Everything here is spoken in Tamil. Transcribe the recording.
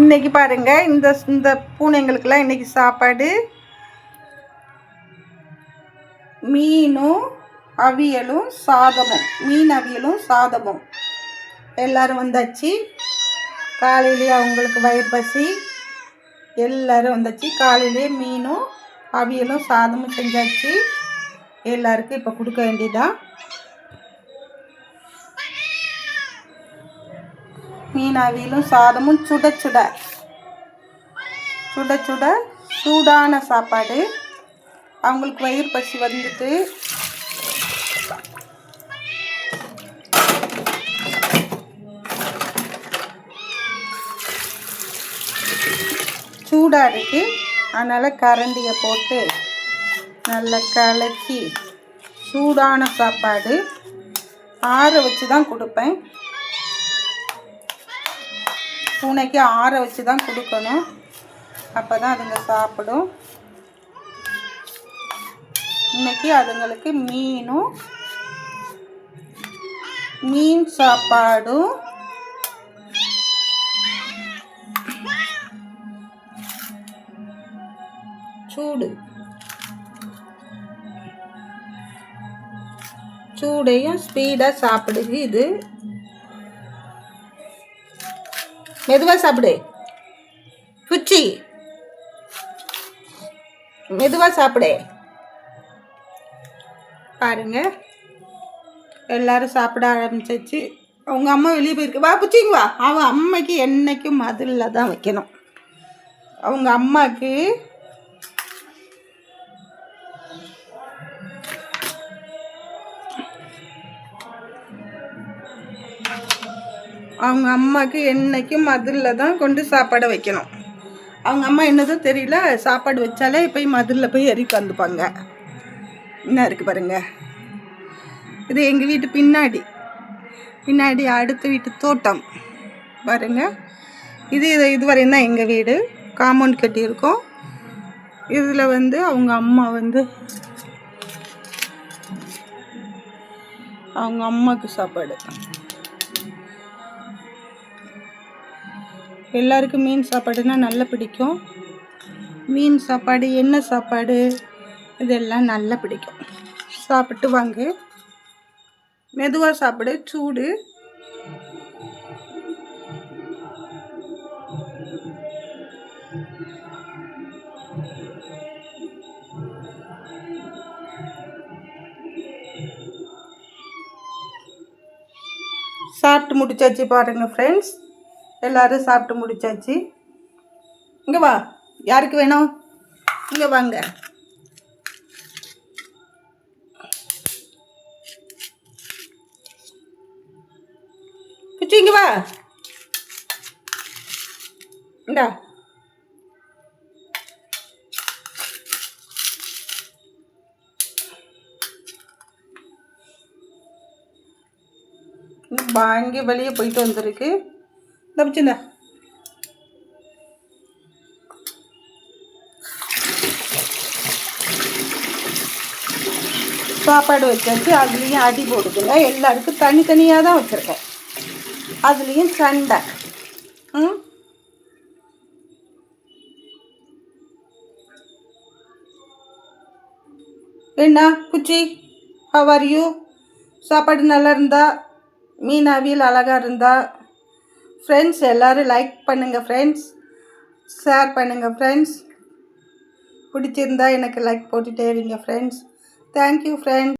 இன்றைக்கி பாருங்கள், இந்த பூனைங்களுக்கெல்லாம் இன்றைக்கி சாப்பாடு மீனும் அவியலும் சாதமும். மீன் அவியலும் சாதமும். எல்லோரும் வந்தாச்சு. காலையிலேயே அவங்களுக்கு வயிறு பசி. எல்லோரும் வந்தாச்சு. காலையிலே மீனும் அவியலும் சாதமும் செஞ்சாச்சு. எல்லாருக்கும் இப்போ கொடுக்க வேண்டியதான். மீன் அவியலும் சாதமும் சுட சுட சுட சுட சூடான சாப்பாடு. அவங்களுக்கு வயிறு பசி வந்துட்டு சூடாக இருக்குது. அதனால் கரண்டியை போட்டு நல்லா கலக்கி சூடான சாப்பாடு ஆற வச்சு தான் கொடுப்பேன். பூனைக்கு ஆற வச்சு தான் கொடுக்கணும். அப்போ தான் அதுங்க சாப்பிடும். இன்றைக்கி அதுங்களுக்கு மீன் சாப்பாடும் சூடையும் ஸ்பீடாக சாப்பிடுது. இது மெதுவாக சாப்பிடு குச்சி, மெதுவாக சாப்பிடு. பாருங்க, எல்லாரும் சாப்பிட ஆரம்பிச்சாச்சு. அவங்க அம்மா வெளியே போயிருக்கு. வா புச்சிங்க வா. அவன் அம்மைக்கு என்னைக்கும் மதிலில் தான் வைக்கணும். அவங்க அம்மாவுக்கு என்றைக்கும் மதிலில் தான் கொண்டு சாப்பாடை வைக்கணும். அவங்க அம்மா என்னதோ தெரியல, சாப்பாடு வச்சாலே போய் மதிலில் போய் ஏறி உட்காந்துப்பாங்க. என்ன இருக்குது பாருங்கள். இது எங்கள் வீட்டு பின்னாடி அடுத்த வீட்டு தோட்டம் பாருங்கள். இதுவரையும் தான் எங்கள் வீடு. காம்பவுண்ட் கட்டியிருக்கோம். இதில் அவங்க அம்மா அவங்க அம்மாவுக்கு சாப்பாடு. எல்லாருக்கும் மீன் சாப்பாடுனா நல்லா பிடிக்கும். மீன் சாப்பாடு, எண்ணெய் சாப்பாடு இதெல்லாம் நல்லா பிடிக்கும். சாப்பிட்டு வாங்க. மெதுவாக சாப்பிடு, சூடு. சாப்பிட்டு முடிச்சாச்சு பாருங்கள் ஃப்ரெண்ட்ஸ். எல்லோரும் சாப்பிட்டு முடிச்சாச்சு. இங்கே வா, யாருக்கு வேணும்? இங்கே வாங்க. குச்சி இங்கே வா. இந்தா வாங்கி வெளியே போயிட்டு வந்திருக்கு. தப்பிச்சுங்க. சாப்பாடு வச்சாச்சு. அதுலேயும் அடி போடுதுங்க. எல்லாருக்கும் தனித்தனியாக தான் வச்சுருக்கேன். அதுலேயும் சண்டை. என்ன குச்சி, ஹவ் ஆர் யூ? சாப்பாடு நல்லா இருந்தா, மீன் அவியல் அழகாக இருந்தா, ஃப்ரெண்ட்ஸ் எல்லோரும் லைக் பண்ணுங்கள் ஃப்ரெண்ட்ஸ், ஷேர் பண்ணுங்கள் ஃப்ரெண்ட்ஸ். பிடிச்சிருந்தா எனக்கு லைக் போட்டுட்டே இருங்க ஃப்ரெண்ட்ஸ். Thank you friends.